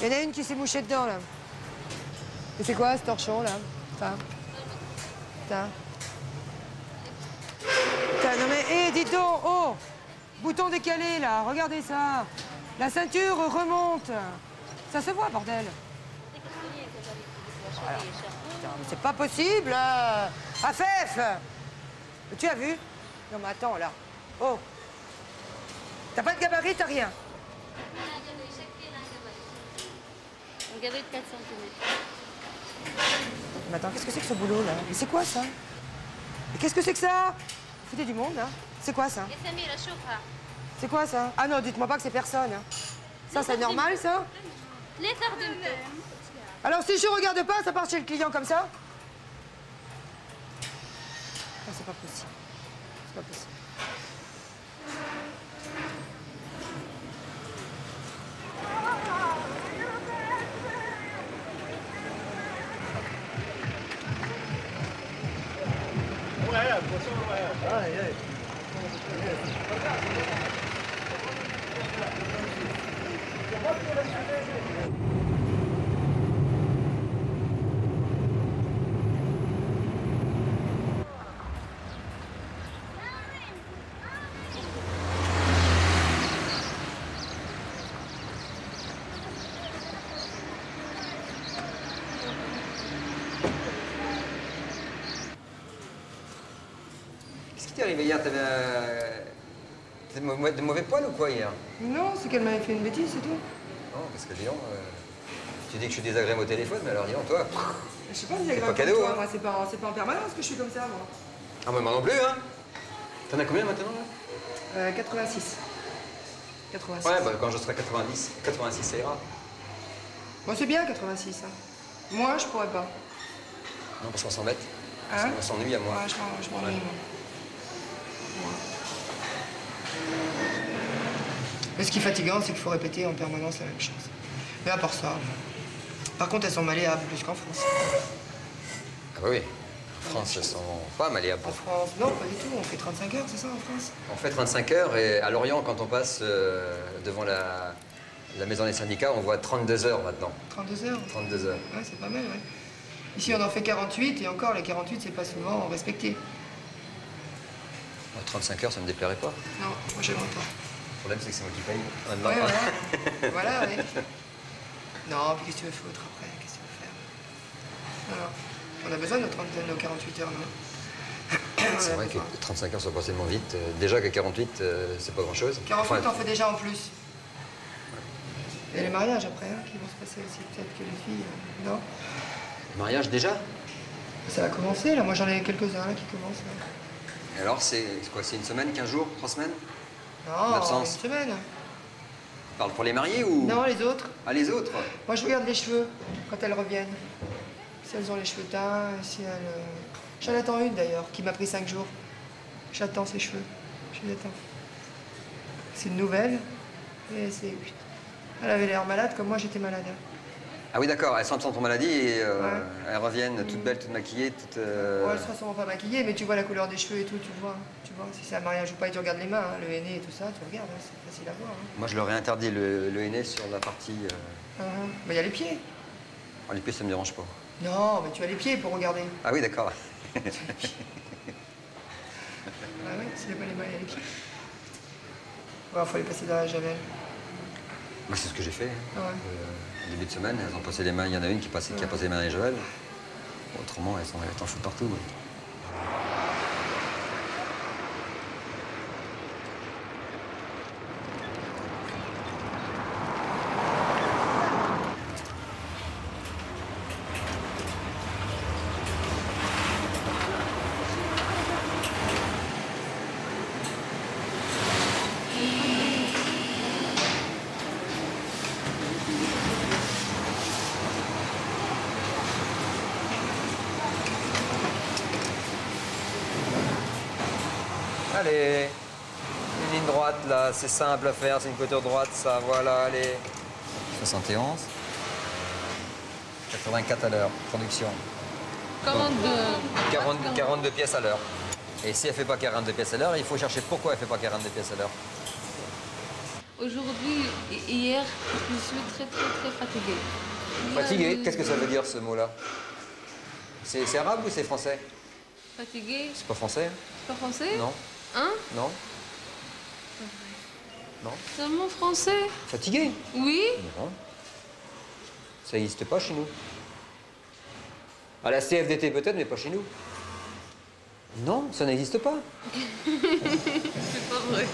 Il y en a une qui s'est mouchée dedans, là. Et c'est quoi, ce torchon, là? Enfin... Putain. Putain, non mais, hé, dites donc, oh! Bouton décalé, là, regardez ça. La ceinture remonte. Ça se voit, bordel. Alors, putain, mais c'est pas possible. Afef! Tu as vu? Non, mais attends, là. Oh! T'as pas de gabarit, t'as rien? Un gabarit de 4 cm. Mais attends, qu'est-ce que c'est que ce boulot, là? Mais c'est quoi, ça? Mais qu'est-ce que c'est que ça? Foutez du monde, là. C'est quoi, ça? C'est quoi, ça? Ah non, dites-moi pas que c'est personne. Hein. Ça, c'est normal, ça? Alors, si je regarde pas, ça part chez le client comme ça? Non, c'est pas possible. C'est pas possible. Qu'est-ce qui t'est arrivé hier? T'avais de mauvais poils ou quoi hier? Non, c'est qu'elle m'avait fait une bêtise, c'est tout. Non, parce que dis donc, tu dis que je suis désagréable au téléphone, mais alors dis donc, toi... Je sais pas, désagréable pas cadeau, toi, hein. moi, c'est pas en permanence que je suis comme ça, moi. Ah, mais moi non plus, hein. T'en as combien maintenant, là? 86. 86. Ouais, bah quand je serai 90, 86, ça ira. Bon, c'est bien, 86, hein. Moi, je pourrais pas. Non, parce qu'on s'embête. Hein? On s'ennuie à moi. Ouais, je m'ennuie, moi. Mais ce qui est fatigant, c'est qu'il faut répéter en permanence la même chose. Mais à part ça... Par contre, elles sont malléables plus qu'en France. Ah bah oui. En France, elles sont pas malléables. En France, non, pas du tout. On fait 35 heures, c'est ça, en France? On fait 35 heures et à Lorient, quand on passe devant la maison des syndicats, on voit 32 heures maintenant. 32 heures? 32 heures. Ouais, c'est pas mal, ouais. Ici, on en fait 48, et encore, les 48, c'est pas souvent respecté. 35 heures, ça me déplairait pas. Non, moi, j'aimerais pas. Le problème, c'est que c'est moi qui paye. Maintenant. Ouais, voilà. Voilà, oui. Non, puis qu'est-ce que tu veux foutre après? Qu'est-ce que tu veux faire? Alors, on a besoin de nos 48 heures, non? C'est vrai que 35 heures sont passées tellement vite. Déjà que 48, c'est pas grand-chose. 48, t'en fais déjà en plus. Et les mariages après, hein, qui vont se passer aussi. Peut-être que les filles, non? Mariage déjà? Ça va commencer, là. Moi, j'en ai quelques-uns, là, qui commencent. Là. Et alors, c'est quoi? C'est une semaine, 15 jours, 3 semaines? Non, une Tu semaine. parles pour les mariés ou...? Non, les autres. Ah, les autres? Moi, je regarde les cheveux quand elles reviennent. Si elles ont les cheveux teints, si elles... J'en attends une, d'ailleurs, qui m'a pris 5 jours. J'attends ses cheveux. Je les attends. C'est une nouvelle. Et c'est... Elle avait l'air malade, comme moi, j'étais malade. Ah oui, d'accord. Elles sentent ton maladie et Ouais. elles reviennent toutes belles, toutes maquillées, toutes... Ouais, elles sera sûrement pas maquillées, mais tu vois la couleur des cheveux et tout, tu vois. Tu vois, si c'est un mariage ou pas, et tu regardes les mains, hein, le henné et tout ça, tu regardes, hein, c'est facile à voir. Hein. Moi, je leur ai interdit le henné sur la partie... Mais il y a les pieds. Oh, les pieds, ça me dérange pas. Non, mais tu as les pieds pour regarder. Ah oui, d'accord. Ah ouais, s'il n'y a pas les mains, il y a les pieds. Ouais, il faut les passer dans la javel. Moi, c'est ce que j'ai fait. Ah ouais. Début de semaine, elles ont passé les mains. Il y en a une qui a passé les mains dans les javel. Autrement, elles t'en foutent partout. Allez, une ligne droite là, c'est simple à faire, c'est une couture droite, ça, voilà, allez. 71. 84 à l'heure, production. 42 pièces à l'heure. Et si elle fait pas 42 pièces à l'heure, il faut chercher pourquoi elle fait pas 42 pièces à l'heure. Aujourd'hui et hier, je suis très fatiguée. Fatigué, qu'est-ce que ça veut dire ce mot-là? C'est arabe ou c'est français? Fatiguée? C'est pas français? C'est pas français? Non. Hein? Non. Non. C'est un mot français? Fatigué? Oui? Non. Ça n'existe pas chez nous. À la CFDT peut-être, mais pas chez nous. Non, ça n'existe pas. C'est pas vrai.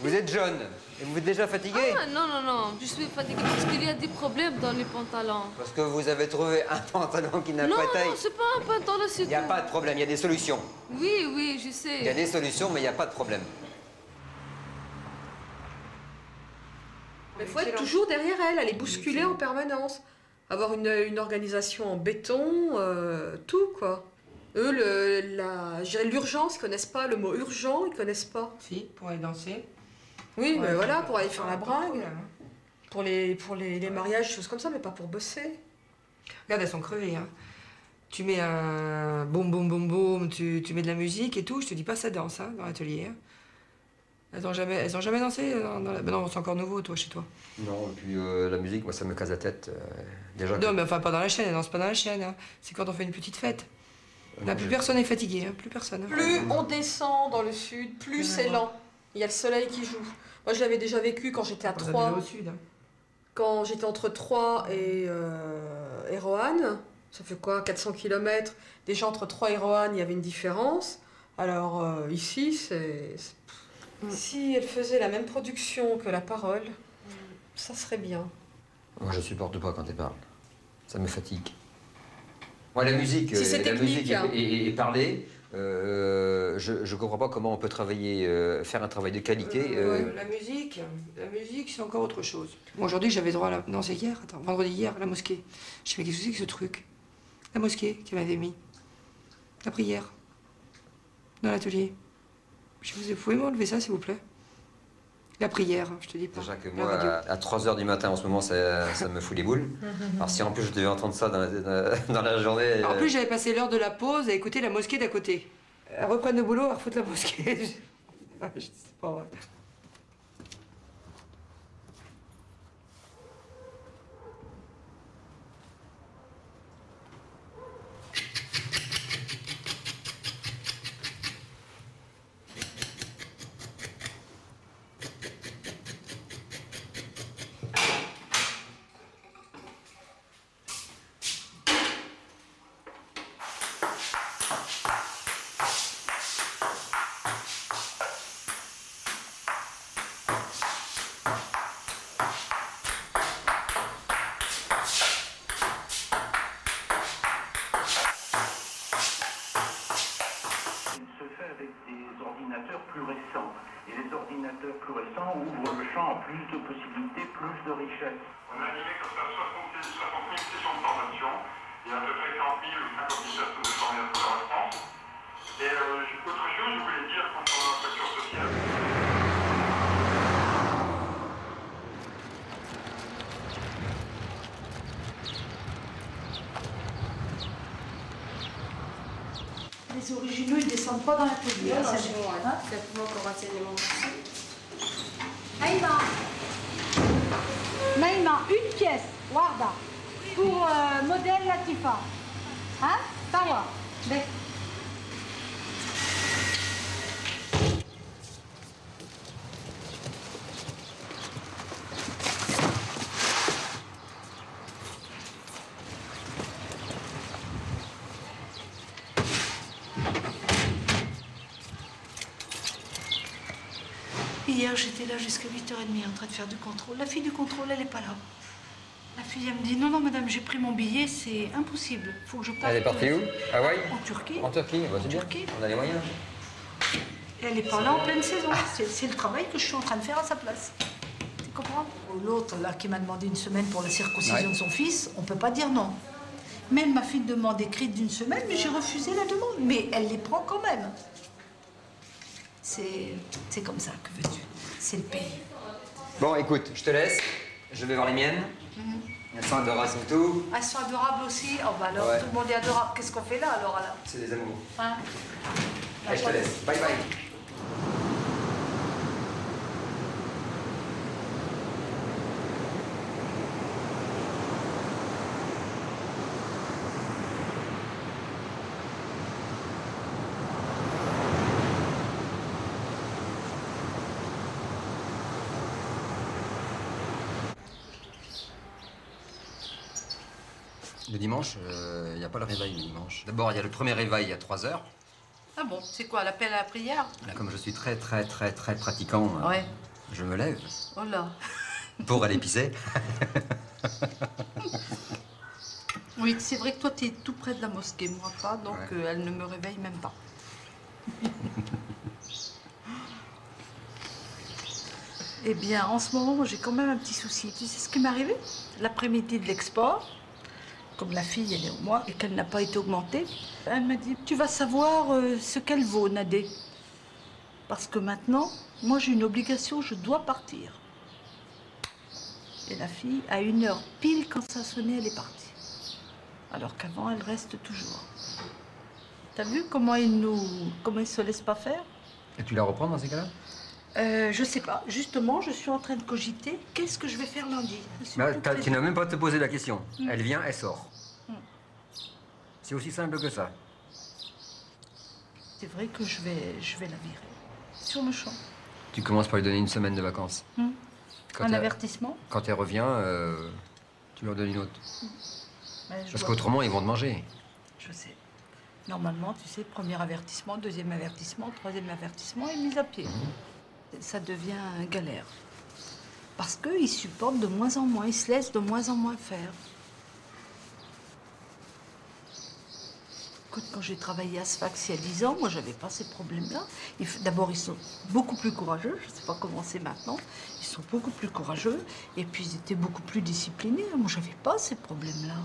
Vous êtes jeune et vous êtes déjà fatigué? Ah non, je suis fatiguée parce qu'il y a des problèmes dans les pantalons. Parce que vous avez trouvé un pantalon qui n'a Non, pas taille. non, c'est pas un pantalon, c'est Il n'y a tout. pas de problème, il y a des solutions. Oui, je sais. Il y a des solutions, mais il n'y a pas de problème. Il faut être toujours derrière elle, elle est bousculée en permanence. Avoir une organisation en béton, tout quoi. Eux, je dirais l'urgence, ils connaissent pas le mot urgent, ils connaissent pas. Si, pour aller danser. Oui, mais Ouais, voilà, pour aller faire la pas de brague, problème. pour les mariages, choses comme ça, mais pas pour bosser. Regarde, elles sont crevées. Hein. Tu mets un boum, boum, boum, boum, tu mets de la musique et tout. Je te dis pas ça danse hein, dans l'atelier. Hein. Elles ont jamais dansé dans la... Ben non, c'est encore nouveau, toi, chez toi. Non, et puis la musique, moi, ça me casse la tête. Déjà. Non, mais enfin, pas dans la chaîne, elles dansent pas dans la chaîne. Hein. C'est quand on fait une petite fête. Là, plus personne n'est fatigué, hein. Plus personne. Hein. Plus on descend dans le sud, plus c'est lent. Il y a le soleil qui joue. Moi, je l'avais déjà vécu quand j'étais à Troyes. Au sud. Hein. Quand j'étais entre Troyes et Roanne, ça fait quoi, 400 km. Déjà entre Troyes et Roanne, il y avait une différence. Alors ici, c'est... Si elle faisait la même production que la parole, ça serait bien. Moi, je supporte pas quand elle parle. Ça me fatigue. Moi, la musique, Si c'est la technique, musique hein. et parler, je comprends pas comment on peut travailler, faire un travail de qualité. La musique, c'est encore autre chose. Bon, aujourd'hui, j'avais droit à la... Non, c'est hier, attends, vendredi hier, à la mosquée. Je me dis, mais qu'est-ce que c'est que ce truc? La mosquée qui m'avait mis. La prière. Dans l'atelier. Je vous pouvez m'enlever ça, s'il vous plaît? La prière, je te dis pas. Déjà que La moi, radio. à 3 h du matin, en ce moment, ça me fout les boules. Alors si en plus je devais entendre ça dans la journée... En plus, j'avais passé l'heure de la pause à écouter la mosquée d'à côté. Elles reprennent le boulot, elles refoutent la mosquée. C'est pas vrai. plus récents. Et les ordinateurs plus récents ouvrent le champ à plus de possibilités, plus de richesses. On a animé comme ça 60 000 sessions de formation et à peu près 40 000 ou 50 000 personnes de formation dans la France. Et autre chose, je voulais dire concernant la fracture sociale. Les originaux, ils ne descendent pas dans l'atelier. Non, chez moi. Hein? C'est pour encore renseignement. Naïma, une pièce, Warda, pour modèle Latifa. Hein? Tawa. Mais... Hier, j'étais là jusqu'à 8h30 en train de faire du contrôle. La fille du contrôle, elle n'est pas là. La fille, elle me dit, non, non, madame, j'ai pris mon billet, c'est impossible. Faut que je parte. Elle est partie où? Hawaï? En Turquie. En Turquie, bah, c'est bien. Turquie. On a les moyens. Et elle n'est pas là en pleine saison. C'est le travail que je suis en train de faire à sa place. Tu comprends? L'autre, là, qui m'a demandé une semaine pour la circoncision de son fils, on ne peut pas dire non. Même ma fille demande écrite d'une semaine, mais j'ai refusé la demande. Mais elle les prend quand même. C'est comme ça, que veux-tu? C'est le pays. Bon, écoute, je te laisse. Je vais voir les miennes. Elles sont adorables et tout. Elles sont adorables aussi. Oh, bah alors, Ouais. tout le monde est adorable. Qu'est-ce qu'on fait là, alors C'est des amours. hein? Allez, je te laisse. Bye bye. Le dimanche, il n'y a pas le réveil le dimanche. D'abord, il y a le premier réveil à 3 h. Ah bon, c'est quoi, l'appel à la prière? Là, comme je suis très pratiquant, Ouais. je me lève Oh là. pour aller pisser. Oui, c'est vrai que toi, tu es tout près de la mosquée, moi pas, donc Ouais. elle ne me réveille même pas. Eh bien, en ce moment, j'ai quand même un petit souci. Tu sais ce qui m'est arrivé? L'après-midi de l'export, comme la fille, elle est au mois et qu'elle n'a pas été augmentée, elle m'a dit, tu vas savoir ce qu'elle vaut, Nadé. Parce que maintenant, moi, j'ai une obligation, je dois partir. Et la fille, à 1 h pile quand ça a sonné, elle est partie. Alors qu'avant, elle reste toujours. T'as vu comment ils se laissent pas faire? Et tu la reprends dans ces cas-là? Je sais pas. Justement, je suis en train de cogiter. Qu'est-ce que je vais faire lundi? Je suis toute Tu très- n'as même pas te posé la question. Mm. Elle vient, elle sort. Mm. C'est aussi simple que ça. C'est vrai que je vais la virer. Sur le champ. Tu commences par lui donner une semaine de vacances. Mm. Quand Un elle- avertissement? Quand elle revient, tu lui en donnes une autre. Mais je Parce dois- qu'autrement, ils vont te manger. Je sais. Normalement, tu sais, premier avertissement, deuxième avertissement, troisième avertissement et mise à pied. Ça devient galère. Parce qu'ils supportent de moins en moins, ils se laissent de moins en moins faire. Écoute, quand j'ai travaillé à Sfax il y a 10 ans, moi, j'avais pas ces problèmes-là. D'abord, ils sont beaucoup plus courageux. Je ne sais pas comment c'est maintenant. Ils sont beaucoup plus courageux. Et puis, ils étaient beaucoup plus disciplinés. Moi, j'avais pas ces problèmes-là.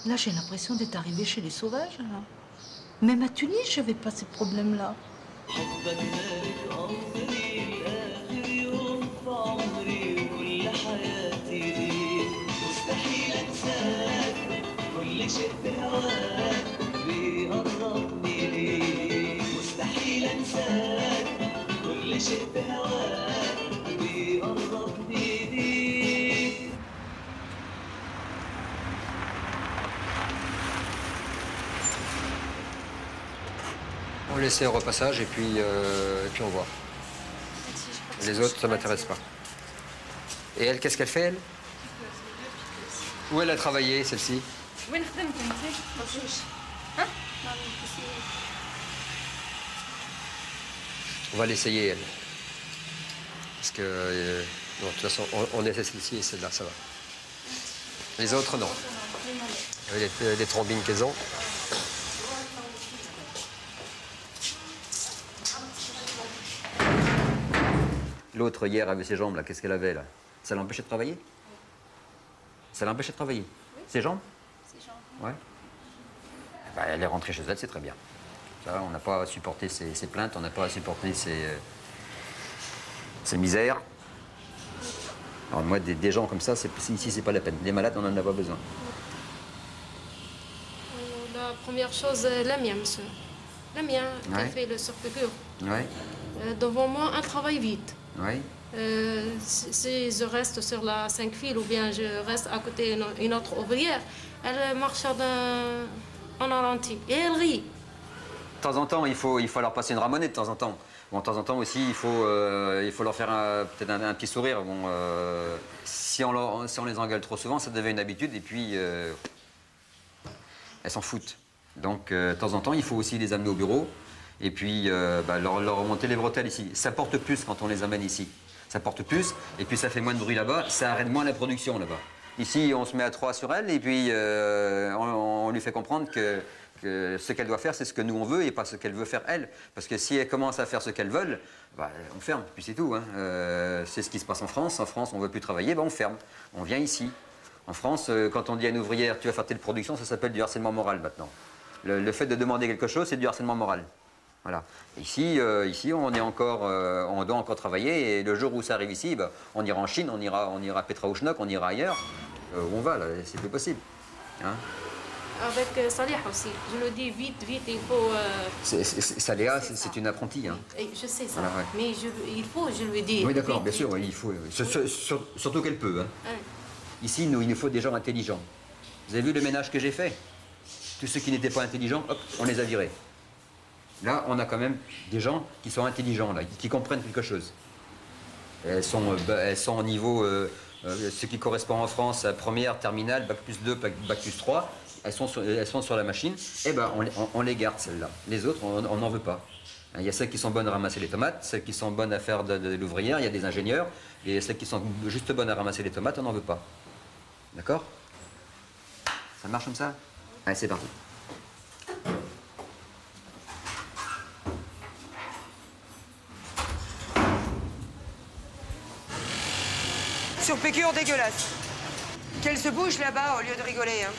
Là, j'ai l'impression d'être arrivée chez les sauvages. Là. Même à Tunis, j'avais pas ces problèmes-là. On laissait au repassage et puis on voit. Les autres, ça m'intéresse pas. Et elle, qu'est-ce qu'elle fait, elle? Où elle a travaillé, celle-ci? On va l'essayer, elle. Parce que, bon, de toute façon, on essaie celle-ci et celle-là, ça va. Les autres, non. Les trombines qu'elles ont. L'autre, hier, avait ses jambes, là. Qu'est-ce qu'elle avait, là? Ça l'empêchait de travailler? Ça l'empêchait de travailler? Ses jambes? Ses jambes. Ouais. Bah, elle est rentrée chez elle, c'est très bien. Ça, on n'a pas à supporter ses plaintes, on n'a pas à supporter ses misères. Alors moi, des gens comme ça, ici, c'est pas la peine. Les malades, on n'en a pas besoin. La première chose, la mienne, monsieur. La mienne, qui Ouais. fait le surpiqûre. Ouais, Devant moi, un travail vite. ouais. Si je reste sur la 5 fils ou bien je reste à côté une autre ouvrière, elle marche en ralenti et elle rit. De temps en temps, il faut leur passer une ramonette de temps en temps. Bon, de temps en temps aussi, il faut leur faire peut-être un petit sourire. Bon, si on les engueule trop souvent, ça devient une habitude et puis elles s'en foutent. Donc, de temps en temps, il faut aussi les amener au bureau et puis leur remonter les bretelles ici. Ça porte plus quand on les amène ici. Ça porte plus et puis ça fait moins de bruit là-bas, ça arrête moins la production là-bas. Ici, on se met à 3 sur elle et puis on lui fait comprendre que ce qu'elle doit faire, c'est ce que nous on veut et pas ce qu'elle veut faire elle. Parce que si elle commence à faire ce qu'elle veut, bah, on ferme, puis c'est tout. Hein. C'est ce qui se passe en France. En France, on ne veut plus travailler, bah, on ferme. On vient ici. En France, quand on dit à une ouvrière, tu vas faire telle production, ça s'appelle du harcèlement moral maintenant. Le fait de demander quelque chose, c'est du harcèlement moral. Voilà. Ici, on doit encore travailler et le jour où ça arrive ici, bah, on ira en Chine, on ira à Petraouchnok, on ira ailleurs. Où on va, là, c'est plus possible. Hein. Avec Salih aussi, je le dis vite, il faut... Saléa, c'est une apprentie. Hein. Je sais ça, Voilà, ouais. mais je lui dis... Oui, d'accord, vite, bien sûr, vite. oui, il faut. Surtout qu'elle peut. Hein. Ouais. Ici, il nous faut des gens intelligents. Vous avez vu le ménage que j'ai fait? Tous ceux qui n'étaient pas intelligents, hop, on les a virés. Là, on a quand même des gens qui sont intelligents, là, qui comprennent quelque chose. Elles sont au niveau ce qui correspond en France à première, terminale, bac plus 2, bac plus 3, elles sont sur la machine, et ben on les garde celles-là. Les autres, on n'en veut pas. Il y a celles qui sont bonnes à ramasser les tomates, celles qui sont bonnes à faire de l'ouvrière, il y a des ingénieurs, et celles qui sont juste bonnes à ramasser les tomates, on n'en veut pas. D'accord? Ça marche comme ça? Allez, c'est parti. Sur piqûre dégueulasse. Qu'elle se bouge là-bas au lieu de rigoler. Hein.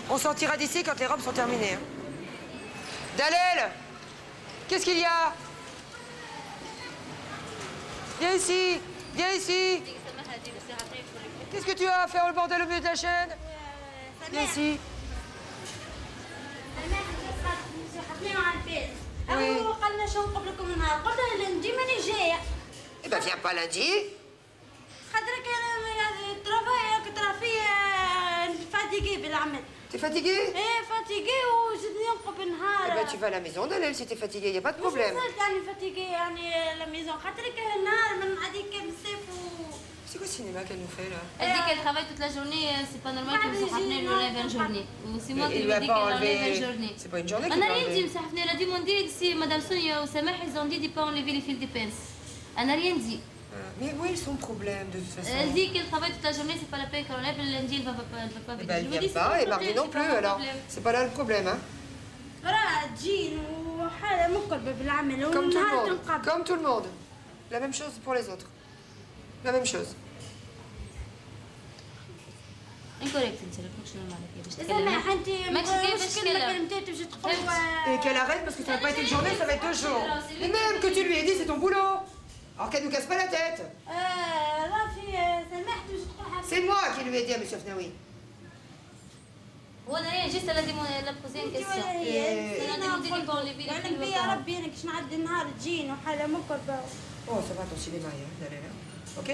On sortira d'ici quand les robes sont terminées. Hein. Dalel, qu'est-ce qu'il y a? Viens ici, viens ici. Qu'est-ce que tu as à faire le bordel au milieu de la chaîne? Viens ici. Oui. Eh ben viens pas lundi. T'es fatigué? Eh ben tu vas à la maison, Dalel, si t'es fatigué, y a pas de problème. C'est quoi ce cinéma qu'elle nous fait là? Elle dit qu'elle travaille toute la journée, c'est pas normal que vous ramenez le lève une journée. C'est moi qui lui dis qu'elle enlève une journée. C'est pas une journée On qu'elle n'a va rien enlever. dit, elle a demandé si Madame Sonia ou Samah, ils ont dit de ne pas enlever les fils de pince. Elle n'a rien dit. Mais où est son problème de toute façon? Elle dit qu'elle travaille toute la journée, c'est pas la peine qu'elle enlève, le lundi elle va pas Eh venir. ben elle vient pas, et mardi non plus, alors. C'est pas là le problème, hein? Comme tout le monde. Comme tout le monde. La même chose pour les autres. La même chose. Incorrect, Et qu'elle arrête parce que ça n'a pas été une journée, ça va être 2 jours. Et même que tu lui aies dit, c'est ton boulot. Alors qu'elle nous casse pas la tête. C'est moi qui lui ai dit à M. Fnaoui. وانا هي جيت لازم لا بوزي une question. Oh, ça va ton cinéma, hein, Dalel, hein? Ok?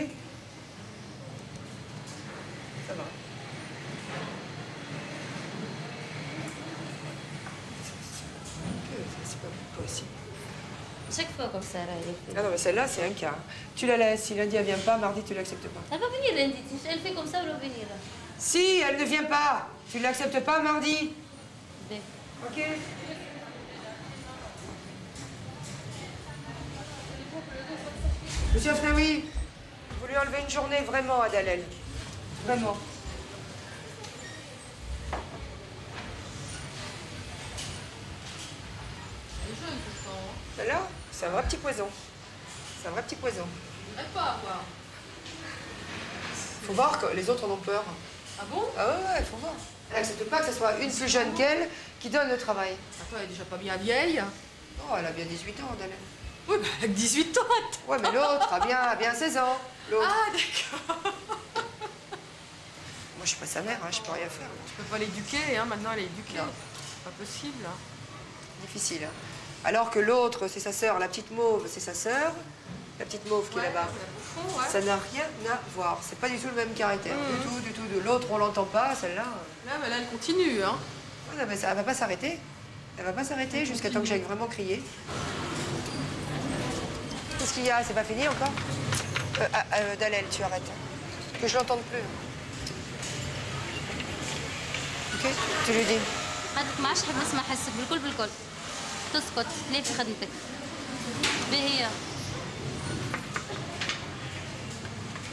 Ça va. C'est pas possible. Chaque fois comme ça, Ah non, mais celle-là, c'est un cas. Tu la laisses. Si lundi, elle vient pas, mardi, tu l'acceptes pas. elle va venir lundi. Elle fait comme ça, elle va venir. Si, elle ne vient pas. Tu l'acceptes pas mardi. Ben. Ok? Monsieur Fnaoui, vous lui enlevez une journée vraiment à Dalel. Vraiment. Celle-là, c'est un vrai petit poison. C'est un vrai petit poison. Faut voir que les autres en ont peur. Ah bon? Ah ouais, faut voir. Elle n'accepte pas que ce soit une plus jeune qu'elle qui donne le travail. Attends, elle est déjà pas bien vieille. Oh, elle a bien 18 ans, Dalel. Oui, bah avec 18 ans, attends. Ouais, mais l'autre a bien 16 ans. L'autre. Ah, d'accord. Moi, je suis pas sa mère, hein, je peux rien faire. Je peux pas l'éduquer, hein, maintenant elle est éduquée. Non. Pas possible. Hein. Difficile. Hein. Alors que l'autre, c'est sa sœur, la petite mauve, c'est sa sœur. La petite mauve qui est là-bas. Ouais. Ça n'a rien à voir. C'est pas du tout le même caractère. Du tout. De l'autre, on l'entend pas, celle-là. Là, mais là, elle continue, hein. Ouais, non, mais ça, elle va pas s'arrêter. Elle va pas s'arrêter jusqu'à temps que j'aille vraiment crier. Qu'est-ce qu'il y a? C'est pas fini encore? Dalel, tu arrêtes. Que je l'entende plus. Ok? Tu lui dis. هذاك ما عادش حاب نسمع حسك بالكل تسكت ليه في خدمتك باهي هي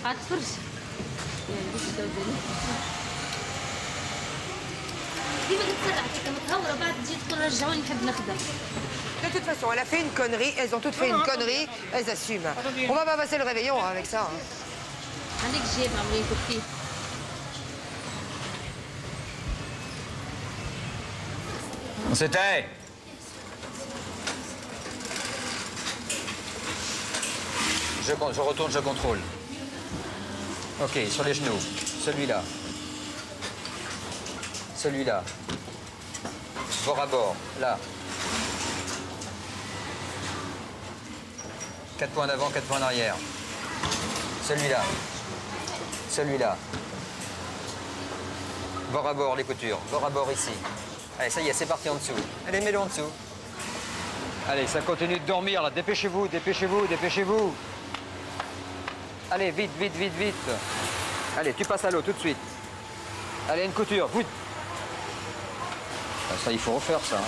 قاعد تفرج كيف تتسرع هكا متهوره بعد تجي تقول رجعوني نحب نخدم. De toute façon, elle a fait une connerie, elles ont toutes fait une connerie, elles assument. On va pas passer le réveillon hein, avec ça. Hein. عندك جيب عمليه كوكتيل. C'était. Je retourne, je contrôle. Ok, sur les genoux. Celui-là. Celui-là. Bord à bord, là. 4 points d'avant, 4 points d'arrière. Celui-là. Celui-là. Bord à bord, les coutures. Bord à bord ici. Allez, ça y est, c'est parti en dessous. Allez, mets-le en dessous. Allez, ça continue de dormir, là. Dépêchez-vous, dépêchez-vous, dépêchez-vous. Allez, vite, vite, vite, vite. Allez, tu passes à l'eau tout de suite. Allez, une couture, vite. Ça, il faut refaire ça.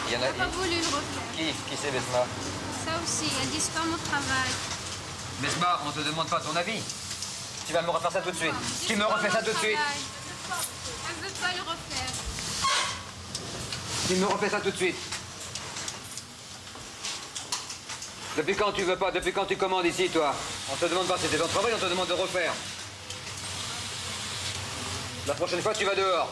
Il y en a... Pas voulu le refaire. Qui c'est, Besma? Ça aussi, elles disent pas mon travail. Besma, on te demande pas ton avis. Tu vas me refaire ça tout de suite. Tu me refais ça tout de suite. Elle veut pas le refaire. Tu me refais ça tout de suite. Depuis quand tu veux pas? Depuis quand tu commandes ici, toi? On te demande pas si c'est ton travail, on te demande de refaire. La prochaine fois, tu vas dehors.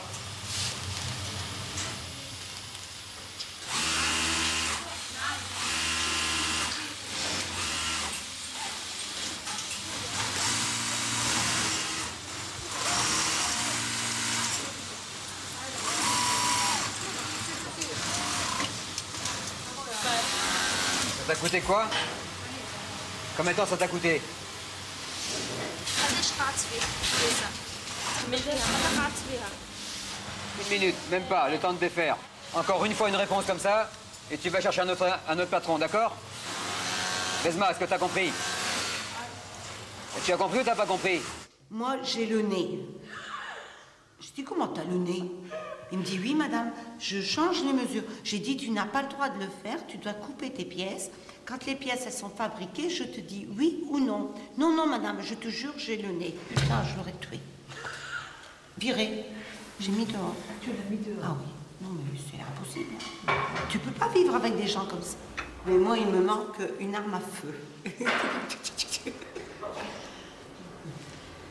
Ça t'a coûté quoi? Combien de temps ça t'a coûté? Une minute, même pas, le temps de défaire. Encore une fois une réponse comme ça, et tu vas chercher un autre patron, d'accord? Besma, est-ce que t'as compris? Tu as compris ou t'as pas compris? Moi, j'ai le nez. Je dis, comment t'as le nez? Il me dit, oui, madame, je change les mesures. J'ai dit, tu n'as pas le droit de le faire, tu dois couper tes pièces. Quand les pièces, elles sont fabriquées, je te dis oui ou non. Non, non, madame, je te jure, j'ai le nez. Putain, je l'aurais tué. Viré. J'ai mis dehors. Tu l'as mis dehors? Ah oui. Non, mais c'est impossible. Tu peux pas vivre avec des gens comme ça. Mais moi, il me manque une arme à feu.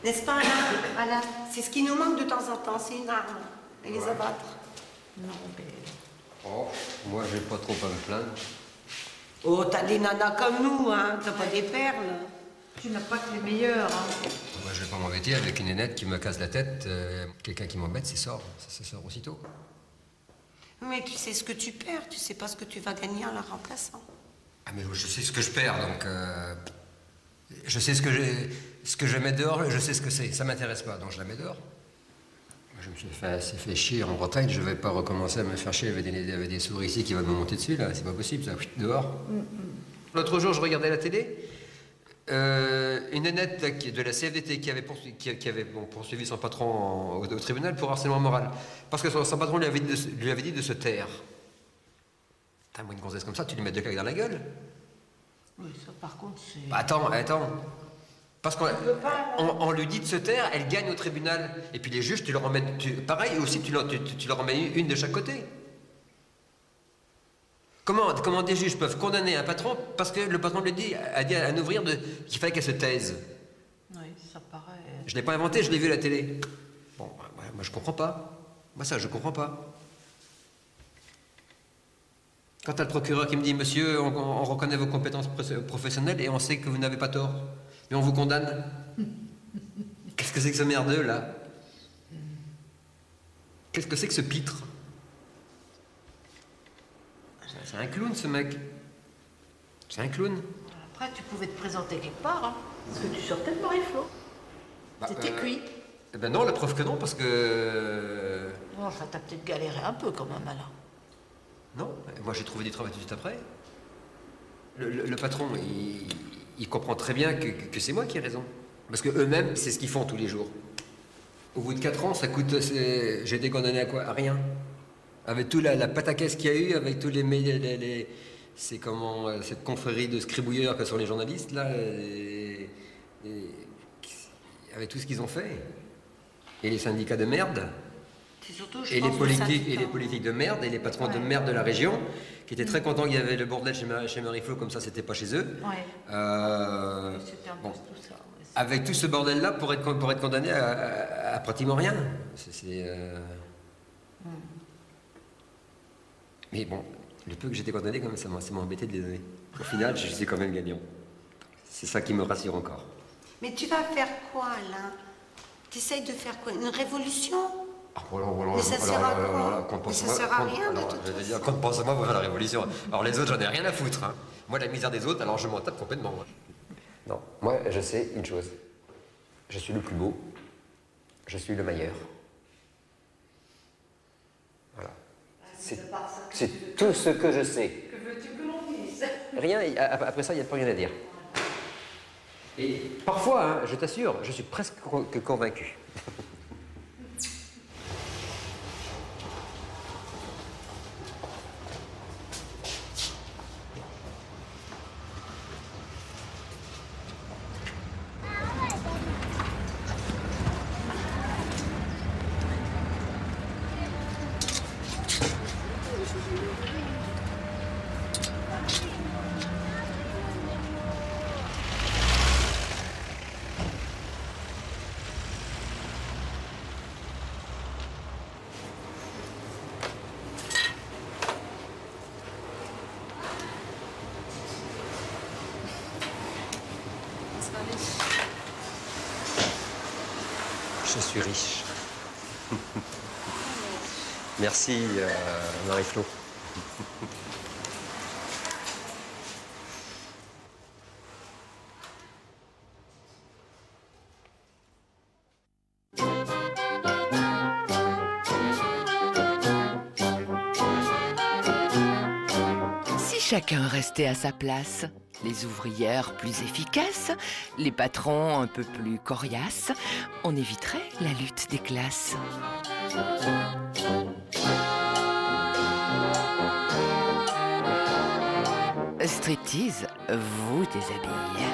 N'est-ce pas, Alain? Alain, c'est ce qui nous manque de temps en temps, c'est une arme. Et les abattre. Non, mais... Oh, moi, j'ai pas trop à me plaindre. Oh, t'as des nanas comme nous, hein. T'as pas des perles. Tu n'as pas que les meilleurs, hein. Moi, je vais pas m'embêter avec une nénette qui me casse la tête. Quelqu'un qui m'embête, ça sort aussitôt. Mais tu sais ce que tu perds, tu sais pas ce que tu vas gagner en la remplaçant. Ah, mais je sais ce que je perds, donc... je sais ce que je mets dehors, je sais ce que c'est. Ça m'intéresse pas, donc je la mets dehors. Je me suis fait chier en Bretagne, je vais pas recommencer à me faire chier avec des souris ici qui vont me monter dessus, là. C'est pas possible, ça. Dehors. L'autre jour, je regardais la télé. Une nénette de la CFDT qui avait poursuivi son patron au tribunal pour harcèlement moral. Parce que son patron lui avait dit de se taire. T'as moi une gonzesse comme ça, tu lui mets deux claques dans la gueule. Oui, ça par contre, c'est... Bah, attends. Parce qu'on lui dit de se taire, elle gagne au tribunal. Et puis les juges, tu leur remets... pareil, aussi, tu leur remets une de chaque côté. Comment des juges peuvent condamner un patron parce que le patron lui a dit à un ouvrier qu'il fallait qu'elle se taise? Oui, ça paraît... Je ne l'ai pas inventé, je l'ai vu à la télé. Bon, moi je comprends pas. Moi ça, je comprends pas. Quand t'as le procureur qui me dit, monsieur, on reconnaît vos compétences professionnelles et on sait que vous n'avez pas tort, mais on vous condamne. Qu'est-ce que c'est que ce merdeux, là? Qu'est-ce que c'est que ce pitre? C'est un clown, ce mec. C'est un clown. Après, tu pouvais te présenter quelque part, hein, parce que tu sortais de Marie-Flo. C'était cuit. Eh ben non, la preuve que non, parce que... Bon, ça t'a peut-être galéré un peu, quand même, alors. Non, moi j'ai trouvé du travail tout de suite après. Le patron, il comprend très bien que c'est moi qui ai raison. Parce que eux-mêmes, c'est ce qu'ils font tous les jours. Au bout de 4 ans, ça coûte... J'ai été condamné à quoi? À rien. Avec toute la pataquès qu'il y a eu, avec tous c'est comment... cette confrérie de scribouilleurs que sont les journalistes, là... avec tout ce qu'ils ont fait. Et les syndicats de merde. Surtout, et les politiques de merde, et les patrons de merde de la région, qui étaient très contents qu'il y avait le bordel chez Marie-Flo, comme ça c'était pas chez eux. Ouais. Bon, tout ça, ouais. Avec tout ce bordel-là, pour être condamné à pratiquement rien. Mais bon, le peu que j'étais condamné, quand même, ça m'a embêté de les donner. Au final, je suis quand même gagnant. C'est ça qui me rassure encore. Mais tu vas faire quoi, Alain? Tu essayes de faire quoi? Une révolution? Mais ça sert à quoi? Mais ça sert à rien de toute façon. Je veux dire, quand pense à moi pour faire la révolution. Alors les autres, j'en ai rien à foutre. Hein. Moi, la misère des autres, alors je m'en tape complètement. Moi. Non, moi, je sais une chose. Je suis le plus beau. Je suis le meilleur. Voilà. C'est tout ce que je sais. Que veux-tu que l'on dise? Rien, après ça, il n'y a plus rien à dire. Et parfois, hein, je t'assure, je suis presque convaincu. Je suis riche. Merci, Marie-Flo. Si chacun restait à sa place, les ouvrières plus efficaces, les patrons un peu plus coriaces, on éviterait la lutte des classes. Striptease vous déshabille.